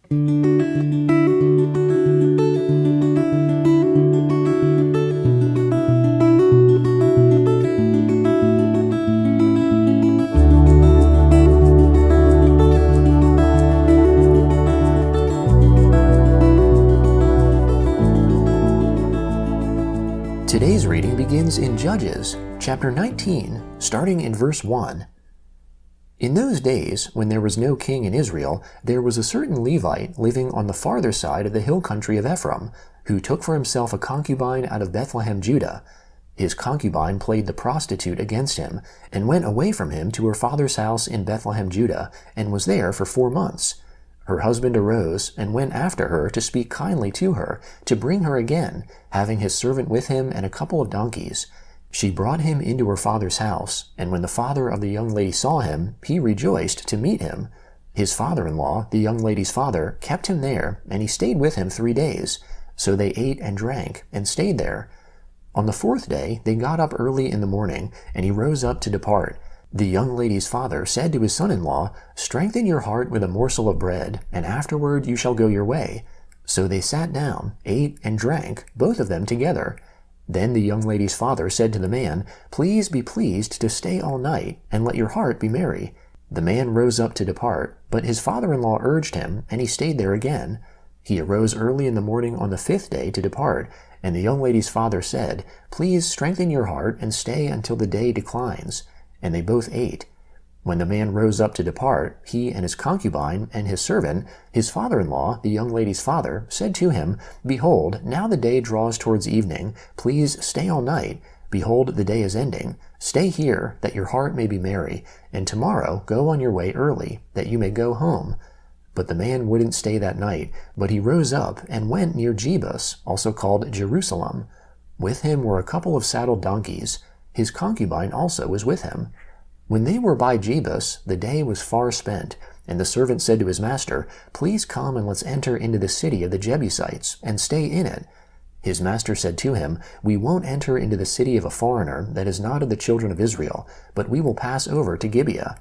Today's reading begins in Judges, chapter 19, starting in verse 1. In those days, when there was no king in Israel, there was a certain Levite living on the farther side of the hill country of Ephraim, who took for himself a concubine out of Bethlehem, Judah. His concubine played the prostitute against him, and went away from him to her father's house in Bethlehem, Judah, and was there for 4 months. Her husband arose and went after her to speak kindly to her, to bring her again, having his servant with him and a couple of donkeys. She brought him into her father's house, and when the father of the young lady saw him, he rejoiced to meet him. His father-in-law, the young lady's father, kept him there, and he stayed with him 3 days. So they ate and drank, and stayed there. On the 4th day they got up early in the morning, and he rose up to depart. The young lady's father said to his son-in-law, "Strengthen your heart with a morsel of bread, and afterward you shall go your way." So they sat down, ate, and drank, both of them together. Then the young lady's father said to the man, "Please be pleased to stay all night, and let your heart be merry." The man rose up to depart, but his father-in-law urged him, and he stayed there again. He arose early in the morning on the 5th day to depart, and the young lady's father said, "Please strengthen your heart and stay until the day declines." And they both ate. When the man rose up to depart, he and his concubine and his servant, his father-in-law, the young lady's father, said to him, "Behold, now the day draws towards evening. Please stay all night. Behold, the day is ending. Stay here, that your heart may be merry, and tomorrow go on your way early, that you may go home." But the man wouldn't stay that night, but he rose up and went near Jebus, also called Jerusalem. With him were a couple of saddled donkeys. His concubine also was with him. When they were by Jebus, the day was far spent, and the servant said to his master, "Please come and let's enter into the city of the Jebusites, and stay in it." His master said to him, "We won't enter into the city of a foreigner that is not of the children of Israel, but we will pass over to Gibeah."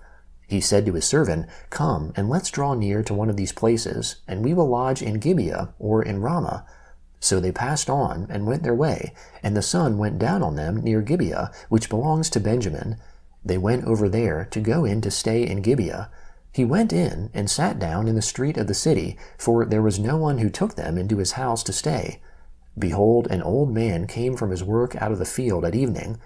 He said to his servant, "Come, and let's draw near to one of these places, and we will lodge in Gibeah or in Ramah." So they passed on and went their way, and the sun went down on them near Gibeah, which belongs to Benjamin. They went over there to go in to stay in Gibeah. He went in and sat down in the street of the city, for there was no one who took them into his house to stay. Behold, an old man came from his work out of the field at evening.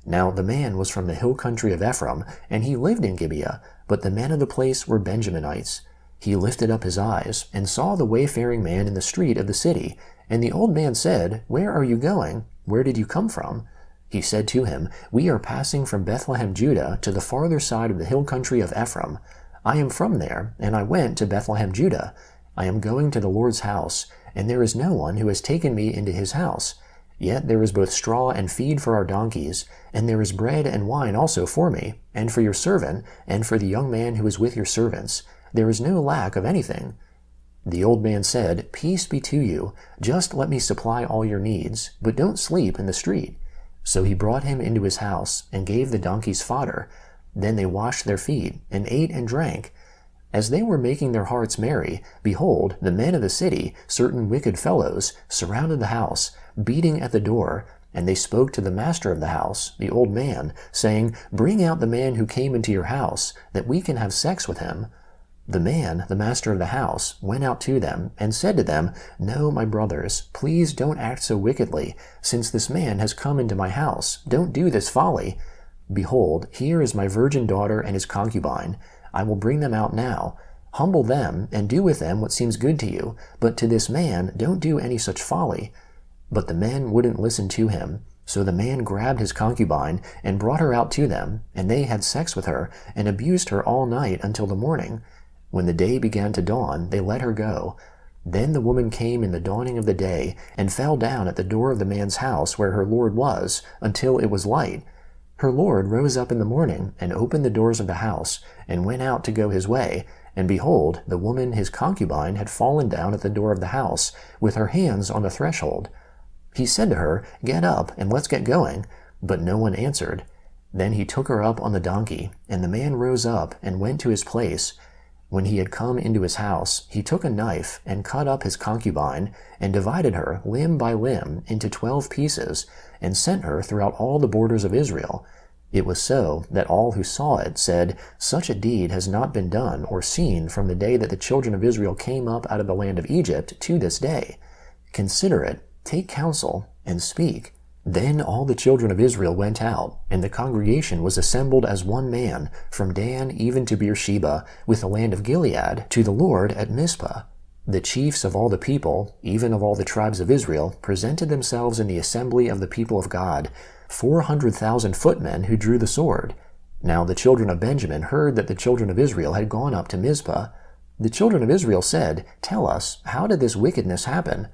Now the man was from the hill country of Ephraim, and he lived in Gibeah, but the men of the place were Benjaminites. He lifted up his eyes, and saw the wayfaring man in the street of the city. And the old man said, "Where are you going? Where did you come from?" He said to him, "We are passing from Bethlehem, Judah, to the farther side of the hill country of Ephraim. I am from there, and I went to Bethlehem, Judah. I am going to the Lord's house, and there is no one who has taken me into his house. Yet there is both straw and feed for our donkeys, and there is bread and wine also for me, and for your servant, and for the young man who is with your servants. There is no lack of anything." The old man said, "Peace be to you. Just let me supply all your needs, but don't sleep in the street." So he brought him into his house, and gave the donkeys fodder. Then they washed their feet, and ate and drank. As they were making their hearts merry, behold, the men of the city, certain wicked fellows, surrounded the house, beating at the door. And they spoke to the master of the house, the old man, saying, "Bring out the man who came into your house, that we can have sex with him." The man, the master of the house, went out to them, and said to them, "No, my brothers, please don't act so wickedly. Since this man has come into my house, don't do this folly. Behold, here is my virgin daughter and his concubine. I will bring them out now. Humble them, and do with them what seems good to you, but to this man don't do any such folly." But the men wouldn't listen to him. So the man grabbed his concubine, and brought her out to them, and they had sex with her, and abused her all night until the morning. When the day began to dawn, they let her go. Then the woman came in the dawning of the day, and fell down at the door of the man's house where her lord was, until it was light. Her lord rose up in the morning, and opened the doors of the house, and went out to go his way. And behold, the woman his concubine had fallen down at the door of the house, with her hands on the threshold. He said to her, "Get up, and let's get going." But no one answered. Then he took her up on the donkey, and the man rose up and went to his place. When he had come into his house, he took a knife and cut up his concubine and divided her limb by limb into 12 pieces and sent her throughout all the borders of Israel. It was so that all who saw it said, "Such a deed has not been done or seen from the day that the children of Israel came up out of the land of Egypt to this day. Consider it, take counsel, and speak." Then all the children of Israel went out, and the congregation was assembled as one man, from Dan even to Beersheba, with the land of Gilead, to the Lord at Mizpah. The chiefs of all the people, even of all the tribes of Israel, presented themselves in the assembly of the people of God, 400,000 footmen who drew the sword. Now the children of Benjamin heard that the children of Israel had gone up to Mizpah. The children of Israel said, "Tell us, how did this wickedness happen?"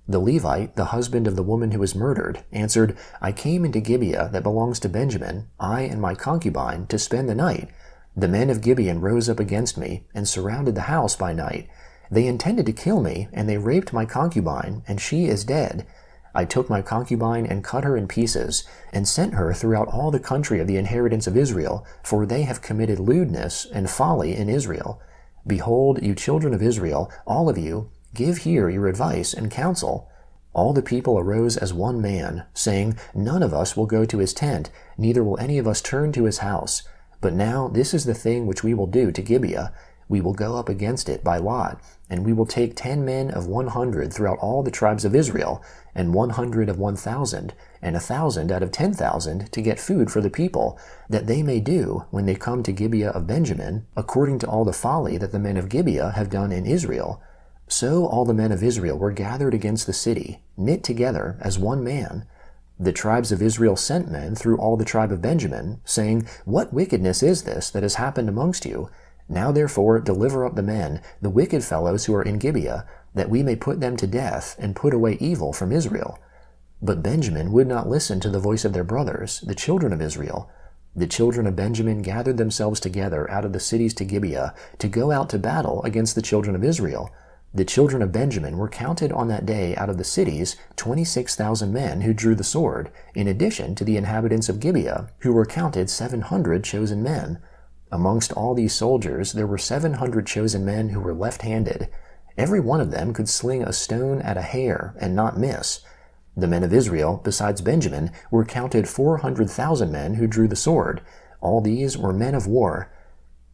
The Levite, the husband of the woman who was murdered, answered, "I came into Gibeah that belongs to Benjamin, I and my concubine, to spend the night. The men of Gibeon rose up against me and surrounded the house by night. They intended to kill me, and they raped my concubine, and she is dead. I took my concubine and cut her in pieces, and sent her throughout all the country of the inheritance of Israel, for they have committed lewdness and folly in Israel. Behold, you children of Israel, all of you, give here your advice and counsel." All the people arose as one man, saying, "None of us will go to his tent, neither will any of us turn to his house. But now this is the thing which we will do to Gibeah. We will go up against it by lot, and we will take 10 men of 100 throughout all the tribes of Israel, and 100 of 1,000, and 1,000 out of 10,000 to get food for the people, that they may do, when they come to Gibeah of Benjamin, according to all the folly that the men of Gibeah have done in Israel." So all the men of Israel were gathered against the city, knit together as one man. The tribes of Israel sent men through all the tribe of Benjamin, saying, "What wickedness is this that has happened amongst you? Now therefore deliver up the men, the wicked fellows who are in Gibeah, that we may put them to death and put away evil from Israel." But Benjamin would not listen to the voice of their brothers, the children of Israel. The children of Benjamin gathered themselves together out of the cities to Gibeah to go out to battle against the children of Israel. The children of Benjamin were counted on that day out of the cities 26,000 men who drew the sword, in addition to the inhabitants of Gibeah, who were counted 700 chosen men. Amongst all these soldiers there were 700 chosen men who were left-handed. Every one of them could sling a stone at a hair and not miss. The men of Israel, besides Benjamin, were counted 400,000 men who drew the sword. All these were men of war.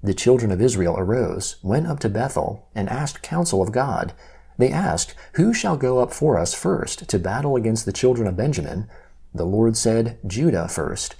The children of Israel arose, went up to Bethel, and asked counsel of God. They asked, "Who shall go up for us first to battle against the children of Benjamin?" The Lord said, "Judah first."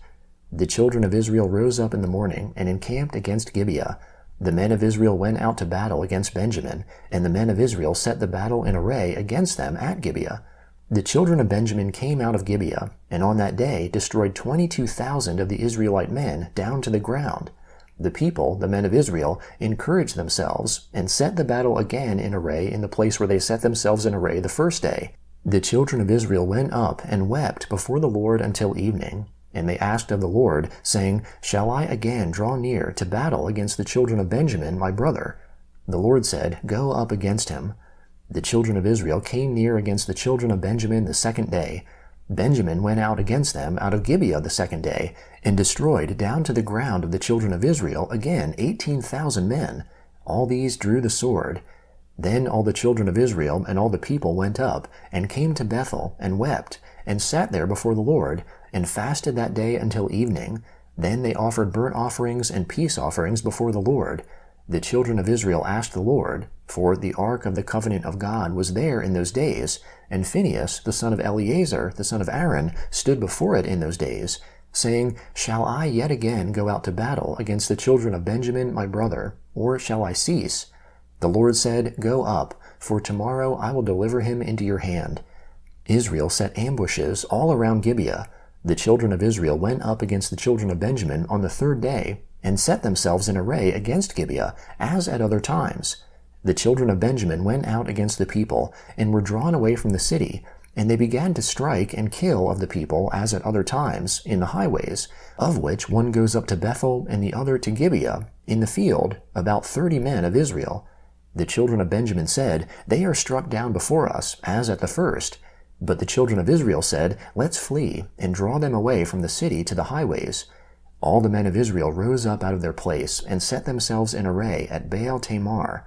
The children of Israel rose up in the morning and encamped against Gibeah. The men of Israel went out to battle against Benjamin, and the men of Israel set the battle in array against them at Gibeah. The children of Benjamin came out of Gibeah, and on that day destroyed 22,000 of the Israelite men down to the ground. The people, the men of Israel, encouraged themselves, and set the battle again in array in the place where they set themselves in array the first day. The children of Israel went up and wept before the Lord until evening. And they asked of the Lord, saying, "Shall I again draw near to battle against the children of Benjamin, my brother?" The Lord said, "Go up against him." The children of Israel came near against the children of Benjamin the second day. Benjamin went out against them out of Gibeah the second day, and destroyed down to the ground of the children of Israel again 18,000 men. All these drew the sword. Then all the children of Israel and all the people went up, and came to Bethel, and wept, and sat there before the Lord, and fasted that day until evening. Then they offered burnt offerings and peace offerings before the Lord. The children of Israel asked the Lord, for the ark of the covenant of God was there in those days, and Phinehas, the son of Eleazar, the son of Aaron, stood before it in those days, saying, "Shall I yet again go out to battle against the children of Benjamin my brother, or shall I cease?" The Lord said, "Go up, for tomorrow I will deliver him into your hand." Israel set ambushes all around Gibeah. The children of Israel went up against the children of Benjamin on the third day, and set themselves in array against Gibeah, as at other times. The children of Benjamin went out against the people, and were drawn away from the city, and they began to strike and kill of the people, as at other times, in the highways, of which one goes up to Bethel, and the other to Gibeah, in the field, about 30 men of Israel. The children of Benjamin said, "They are struck down before us, as at the first." But the children of Israel said, "Let's flee, and draw them away from the city to the highways." All the men of Israel rose up out of their place and set themselves in array at Baal Tamar.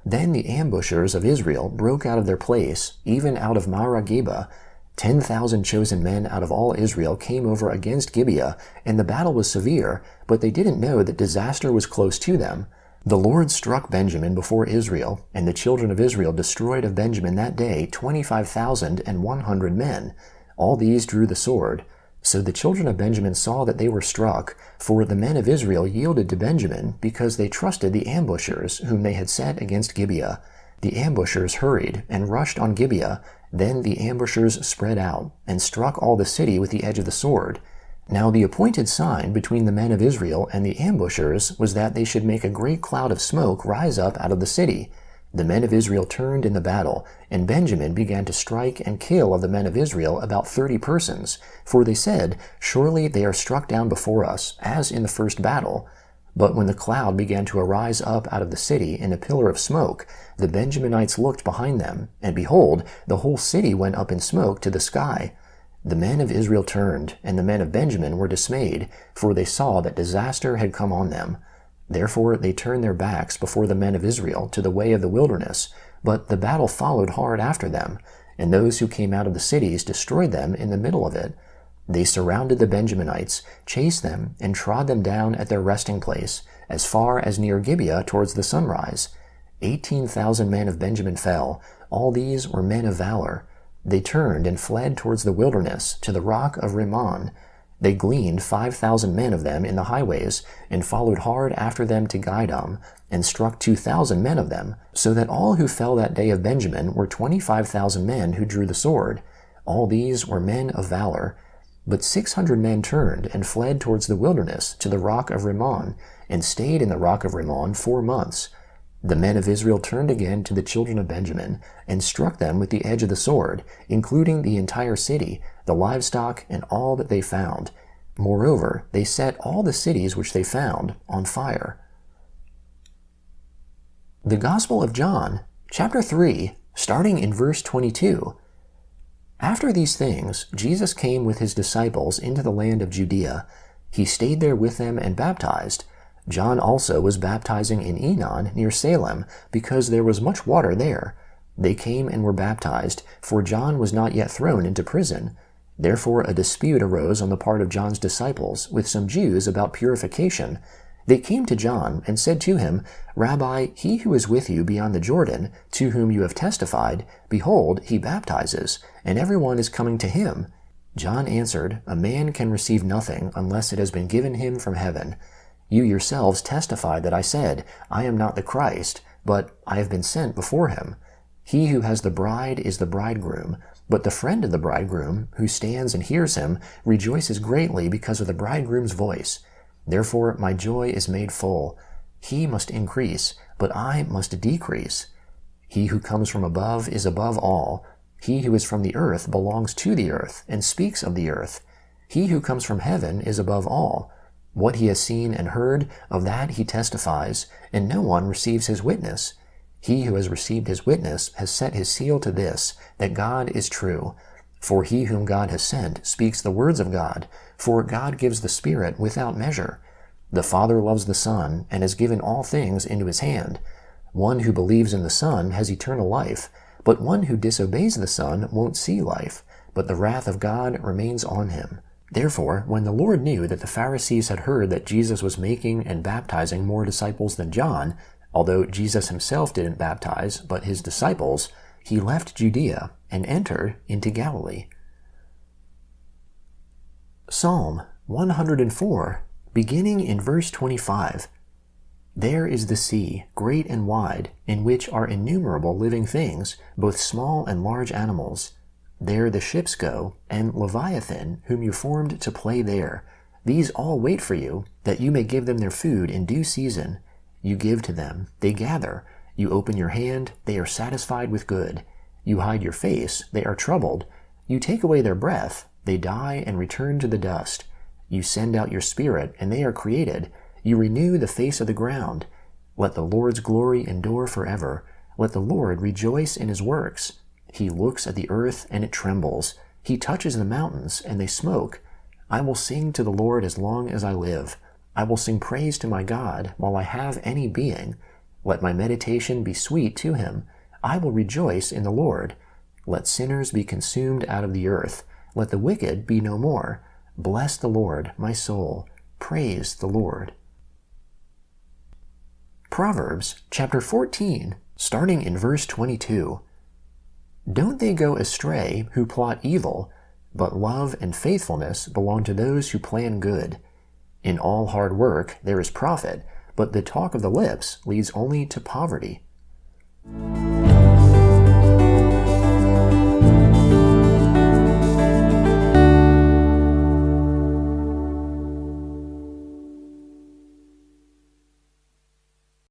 Then the ambushers of Israel broke out of their place, even out of Marah-Geba. 10,000 chosen men out of all Israel came over against Gibeah, and the battle was severe, but they didn't know that disaster was close to them. The Lord struck Benjamin before Israel, and the children of Israel destroyed of Benjamin that day 25,100 men. All these drew the sword. So the children of Benjamin saw that they were struck, for the men of Israel yielded to Benjamin, because they trusted the ambushers whom they had set against Gibeah. The ambushers hurried and rushed on Gibeah. Then the ambushers spread out, and struck all the city with the edge of the sword. Now the appointed sign between the men of Israel and the ambushers was that they should make a great cloud of smoke rise up out of the city. The men of Israel turned in the battle, and Benjamin began to strike and kill of the men of Israel about 30 persons, for they said, "Surely they are struck down before us, as in the first battle." But when the cloud began to arise up out of the city in a pillar of smoke, the Benjaminites looked behind them, and behold, the whole city went up in smoke to the sky. The men of Israel turned, and the men of Benjamin were dismayed, for they saw that disaster had come on them. Therefore they turned their backs before the men of Israel to the way of the wilderness, but the battle followed hard after them, and those who came out of the cities destroyed them in the middle of it. They surrounded the Benjaminites, chased them, and trod them down at their resting place, as far as near Gibeah towards the sunrise. 18,000 men of Benjamin fell. All these were men of valor. They turned and fled towards the wilderness, to the rock of Rimmon. They gleaned 5,000 men of them in the highways, and followed hard after them to Gidom, and struck 2,000 men of them, so that all who fell that day of Benjamin were 25,000 men who drew the sword. All these were men of valor. But 600 men turned and fled towards the wilderness to the rock of Rimmon, and stayed in the rock of Rimmon 4 months. The men of Israel turned again to the children of Benjamin, and struck them with the edge of the sword, including the entire city, the livestock, and all that they found. Moreover, they set all the cities which they found on fire. The Gospel of John, chapter 3, starting in verse 22. After these things, Jesus came with his disciples into the land of Judea. He stayed there with them and baptized. John also was baptizing in Enon near Salem, because there was much water there. They came and were baptized, for John was not yet thrown into prison. Therefore a dispute arose on the part of John's disciples with some Jews about purification. They came to John and said to him, "Rabbi, he who is with you beyond the Jordan, to whom you have testified, behold, he baptizes, and everyone is coming to him." John answered, "A man can receive nothing unless it has been given him from heaven. You yourselves testified that I said, 'I am not the Christ, but I have been sent before him.' He who has the bride is the bridegroom, but the friend of the bridegroom, who stands and hears him, rejoices greatly because of the bridegroom's voice. Therefore my joy is made full. He must increase, but I must decrease. He who comes from above is above all. He who is from the earth belongs to the earth and speaks of the earth. He who comes from heaven is above all. What he has seen and heard, of that he testifies, and no one receives his witness. He who has received his witness has set his seal to this, that God is true. For he whom God has sent speaks the words of God, for God gives the Spirit without measure. The Father loves the Son, and has given all things into his hand. One who believes in the Son has eternal life, but one who disobeys the Son won't see life, but the wrath of God remains on him. Therefore, when the Lord knew that the Pharisees had heard that Jesus was making and baptizing more disciples than John, although Jesus himself didn't baptize, but his disciples, he left Judea and entered into Galilee. Psalm 104, beginning in verse 25. There is the sea, great and wide, in which are innumerable living things, both small and large animals. There the ships go, and Leviathan, whom you formed to play there. These all wait for you, that you may give them their food in due season. You give to them, they gather. You open your hand, they are satisfied with good. You hide your face, they are troubled. You take away their breath, they die and return to the dust. You send out your Spirit, and they are created. You renew the face of the ground. Let the Lord's glory endure forever. Let the Lord rejoice in his works. He looks at the earth, and it trembles. He touches the mountains, and they smoke. I will sing to the Lord as long as I live. I will sing praise to my God while I have any being. Let my meditation be sweet to him. I will rejoice in the Lord. Let sinners be consumed out of the earth. Let the wicked be no more. Bless the Lord, my soul. Praise the Lord. Proverbs chapter 14, starting in verse 22. Don't they go astray who plot evil, but love and faithfulness belong to those who plan good. In all hard work there is profit, but the talk of the lips leads only to poverty.